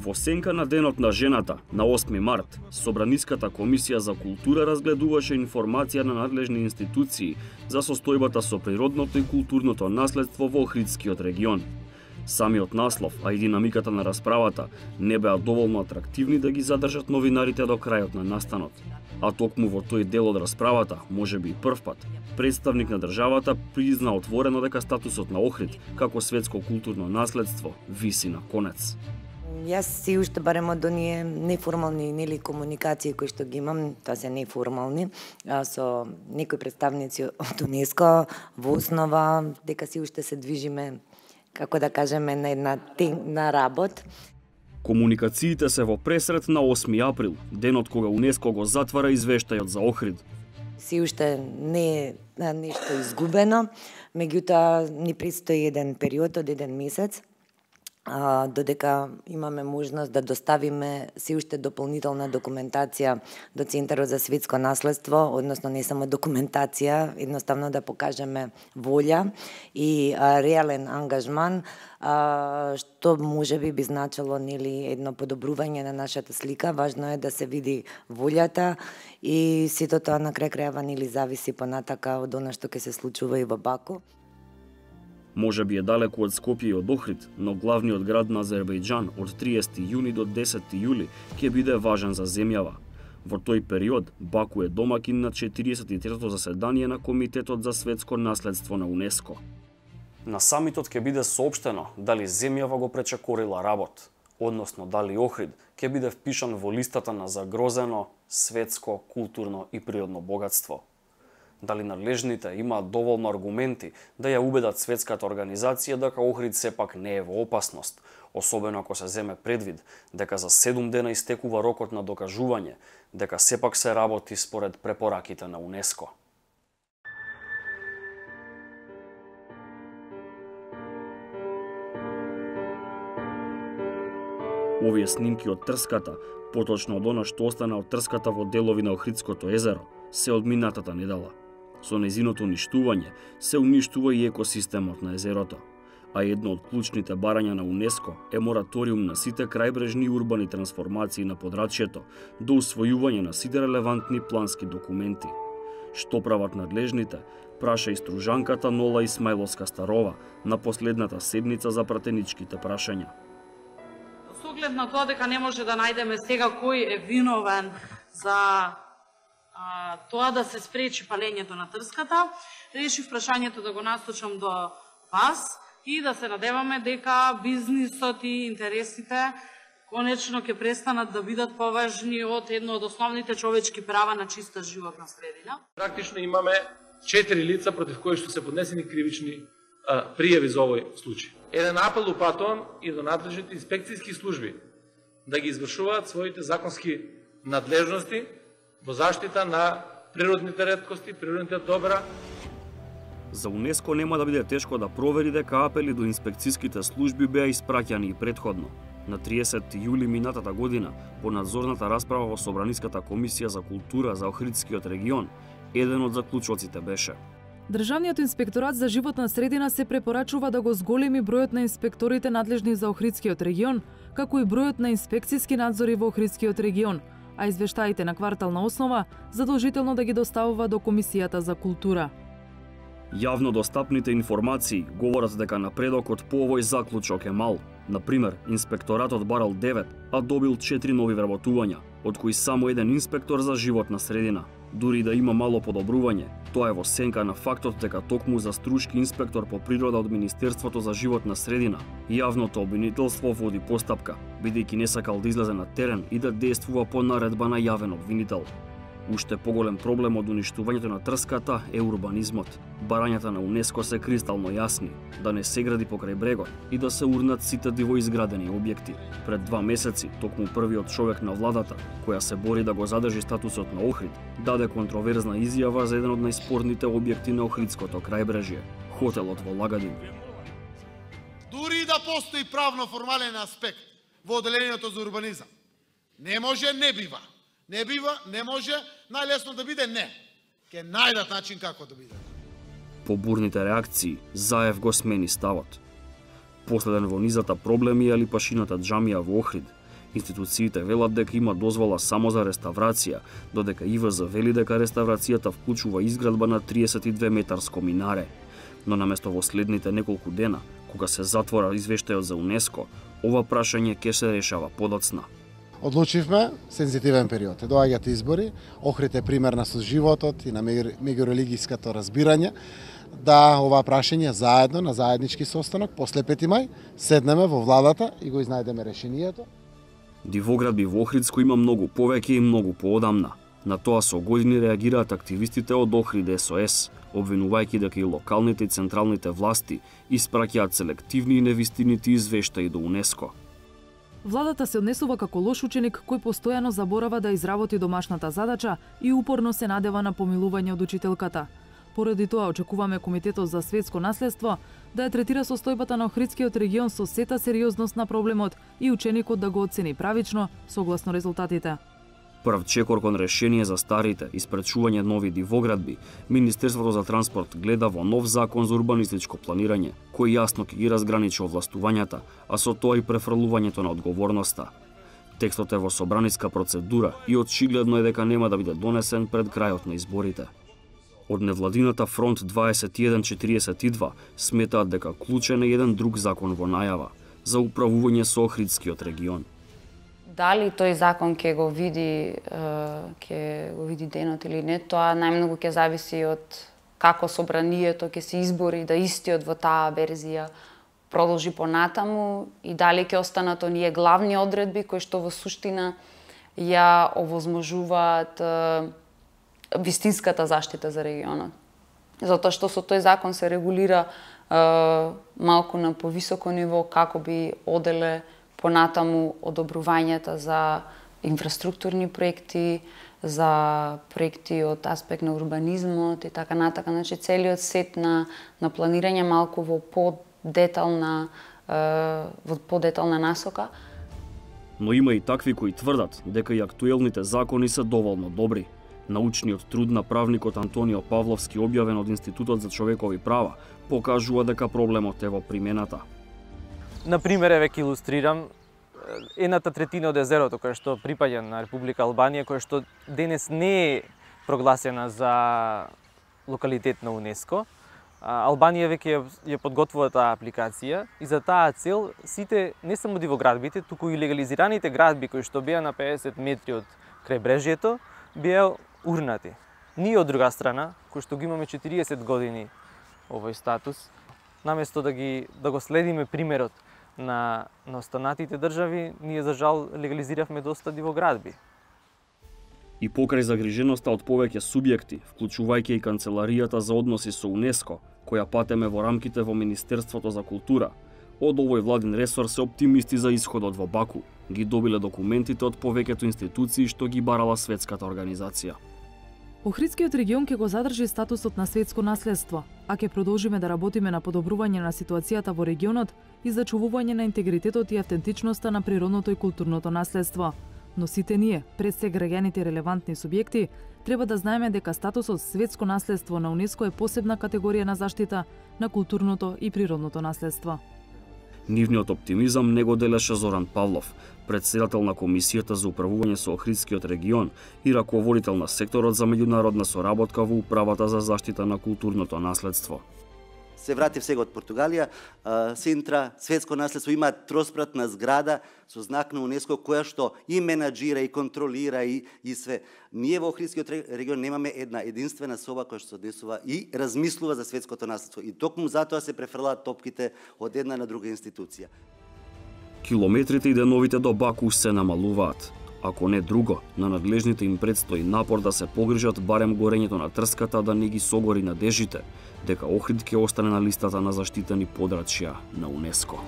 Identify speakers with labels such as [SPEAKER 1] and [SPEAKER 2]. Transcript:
[SPEAKER 1] Во сенка на Денот на жената, на 8 март, Собраниската комисија за култура разгледуваше информација на надлежни институции за состојбата со природното и културното наследство во Охридскиот регион. Самиот наслов, а и динамиката на расправата не беа доволно атрактивни да ги задржат новинарите до крајот на настанот. А токму во тој дел од расправата, можеби и првпат, представник на државата призна отворено дека статусот на Охрид како светско културно наследство виси на конец.
[SPEAKER 2] Јас си уште барем од оние неформални комуникации кои што ги имам, тоа се неформални, со некои представници од УНЕСКО, во основа дека си уште се движиме, како да кажеме, на работ.
[SPEAKER 1] Комуникациите се во пресрет на 8 април, денот кога УНЕСКО го затвара извештајот за Охрид.
[SPEAKER 2] Си уште не е нешто изгубено, меѓутоа ни предстои еден период од еден месец, додека имаме можност да доставиме си уште дополнителна документација до Центарот за светско наследство, односно не само документација, едноставно да покажеме волја и реален ангажман, што можеби би значило едно подобрување на нашата слика. Важно е да се види волјата и сето тоа на крај крајава зависи понатака од она што ќе се случува и во Баку.
[SPEAKER 1] Може би е далеку од Скопје и од Охрид, но главниот град на Азербејџан од 30 јуни до 10 јули ќе биде важен за земјава. Во тој период Баку е домакин на 43-то заседание на Комитетот за светско наследство на УНЕСКО. На самитот ќе биде соопштено дали земјава го пречекорила работ, односно дали Охрид ќе биде впишан во листата на загрозено светско, културно и природно богатство. Дали надлежните имаат доволно аргументи да ја убедат светската организација дека Охрид сепак не е во опасност, особено ако се земе предвид дека за 7 дена истекува рокот на докажување дека сепак се работи според препораките на УНЕСКО. Овие снимки од трската, поточно од она што остана од трската во делови на Охридското езеро, се од минатата недела. Со незиното уништување се уништува и екосистемот на езерото, а едно од клучните барања на УНЕСКО е мораториум на сите крајбрежни и урбани трансформации на подрачјето до усвојување на сите релевантни плански документи. Што прават надлежните, праша и стружанката Нола Исмаиловска-Старова на последната седница за пратеничките прашања.
[SPEAKER 3] Со оглед на тоа дека не може да најдеме сега кој е виновен за тоа да се спречи палењето на трската, решив прашањето да го насочам до вас и да се надеваме дека бизнисот и интересите конечно ќе престанат да бидат поважни од едно од основните човечки права на чиста животна средина.
[SPEAKER 4] Практично имаме 4 лица против кои што се поднесени кривични пријави за овој случај. Еден апел упатувам и до надлежните инспекцијски служби да ги извршуваат своите законски надлежности во заштита на природните реткости, природните добра.
[SPEAKER 1] За УНЕСКО нема да биде тешко да провери дека апели до инспекцијските служби беа испраќани и претходно. На 30 јули минатата година, по надзорната расправа во Собраниската комисија за култура за Охридскиот регион, еден од заклучоците беше:
[SPEAKER 5] Државниот инспекторат за животна средина се препорачува да го зголеми бројот на инспекторите надлежни за Охридскиот регион, како и бројот на инспекцијски надзори во Охридскиот регион, а извештаите на квартална основа задолжително да ги доставува до Комисијата за култура.
[SPEAKER 1] Јавно достапните информации говорат дека напредокот по овој заклучок е мал. Например, инспекторатот барал 9, а добил 4 нови вработувања, од кои само еден инспектор за животна средина. Дури да има мало подобрување, тоа е во сенка на фактот дека токму за струшки инспектор по природа од Министерството за животна средина, јавното обвинителство води постапка, бидејќи не сакал да излезе на терен и да действува по наредба на јавен обвинител. Уште поголем проблем од уништувањето на трската е урбанизмот. Барањата на УНЕСКО се кристално јасни, да не се гради покрај брегот и да се урнат сите дивоизградени објекти. Пред 2 месеци, токму првиот човек на владата, која се бори да го задржи статусот на Охрид, даде контроверзна изјава за еден од најспорните објекти на Охридското крајбрежје – хотелот во Лагадин.
[SPEAKER 6] Дури да постои правно формален аспект во оделението за урбанизам, не може, не бива. Не бива, не може, најлесно да биде не. Ке најдат начин како да биде.
[SPEAKER 1] По бурните реакции, Заев го смени ставот. Последен во низата проблеми е Алипашината џамија во Охрид, Институциите велат дека има дозвола само за реставрација, додека ИВЗ вели дека реставрацијата вклучува изградба на 32 метарско минаре. Но наместо во следните неколку дена, кога се затвора извештајот за УНЕСКО, ова прашање ќе се решава подоцна.
[SPEAKER 6] Одлучивме сензитивен период. Доаѓаат избори, Охрид е примерна со животот и на меѓурелигиското разбирање, да ова прашање заедно на заеднички состанок после 5 мај седнеме во владата и го изнајдеме решението.
[SPEAKER 1] Дивоградби во Охридско има многу повеќе и многу поодамна. На тоа со години реагираат активистите од Охрид СОС, обвинувајќи дека и локалните и централните власти испраќаат селективни и невистините извештаи до УНЕСКО.
[SPEAKER 5] Владата се однесува како лош ученик кој постојано заборава да изработи домашната задача и упорно се надева на помилување од учителката. Поради тоа очекуваме Комитетот за светско наследство да ја третира состојбата на Охридскиот регион со сета сериозност на проблемот и ученикот да го оцени правично согласно резултатите.
[SPEAKER 1] Прв чекор кон решение за старите и спречување нови дивоградби, Министерството за транспорт гледа во нов закон за урбанистичко планирање, кој јасно ќе ги разграничи овластувањата, а со тоа и префрлувањето на одговорноста. Текстот е во собраниска процедура и очигледно е дека нема да биде донесен пред крајот на изборите. Од невладината Фронт 2142 сметаат дека клучен е еден друг закон во најава за управување со Охридскиот регион.
[SPEAKER 7] Дали тој закон ќе го види денот или не, тоа најмногу ќе зависи од како собранието ќе се избори да истиот во таа верзија продолжи понатаму и дали ќе останат оние главни одредби кои што во суштина ја овозможуваат вистинската заштита за регионот. Затоа што со тој закон се регулира малку на повисоко ниво како би оделе понатаму одобрувањата за инфраструктурни проекти, за проекти од аспект на урбанизмот и така натака. Значи целиот сет на планирање малку во подетална насока.
[SPEAKER 1] Но има и такви кои тврдат дека и актуелните закони се доволно добри. Научниот труд на правникот Антонио Павловски, објавен од Институтот за човекови права, покажува дека проблемот е во примената.
[SPEAKER 8] Например, веќе илустрирам, 1/3 од езерото кое што припаѓа на Република Албанија, кое што денес не е прогласена за локалитет на УНЕСКО. Албанија веќе ја подготвува таа апликација и за таа цел сите, не само дивоградбите, туку и легализираните градби кои што беа на 50 метри од крајбрежјето, беа урнати. Ние од друга страна, кои што го имаме 40 години овој статус, наместо да го следиме примерот на останатите држави, ние за жал легализиравме доста дивоградби.
[SPEAKER 1] И покрај загриженоста од повеќе субјекти, вклучувајќи и Канцеларијата за односи со УНЕСКО, која патеме во рамките во Министерството за култура, од овој владин ресор се оптимисти за исходот во Баку. Ги добиле документите од повеќето институции што ги барала светската организација.
[SPEAKER 5] Охридскиот регион ќе го задржи статусот на светско наследство, а ќе продолжиме да работиме на подобрување на ситуацијата во регионот и зачувување на интегритетот и автентичноста на природното и културното наследство. Но сите ние, пред се граѓаните релевантни субјекти, треба да знаеме дека статусот светско наследство на УНЕСКО е посебна категорија на заштита на културното и природното наследство.
[SPEAKER 1] Нивниот оптимизам не го делеше Зоран Павлов, председател на Комисијата за управување со Охридскиот регион и раководител на секторот за меѓународна соработка во Управата за заштита на културното наследство.
[SPEAKER 9] Се вратив сега од Португалија, Синтра, светско наследство има троспратна зграда со знак на УНЕСКО која што и менаџира и контролира и све. Ние во Охридскиот регион немаме една единствена соба која што се однесува и размислува за светското наследство и токму затоа се префрлаат топките од една на друга институција.
[SPEAKER 1] Километрите и деновите до Баку се намалуваат. Ако не друго, на надлежните им предстои напор да се погрижат барем горењето на трската да не ги согори надежите, дека Охрид ќе остане на листата на заштитени подрачја на УНЕСКО.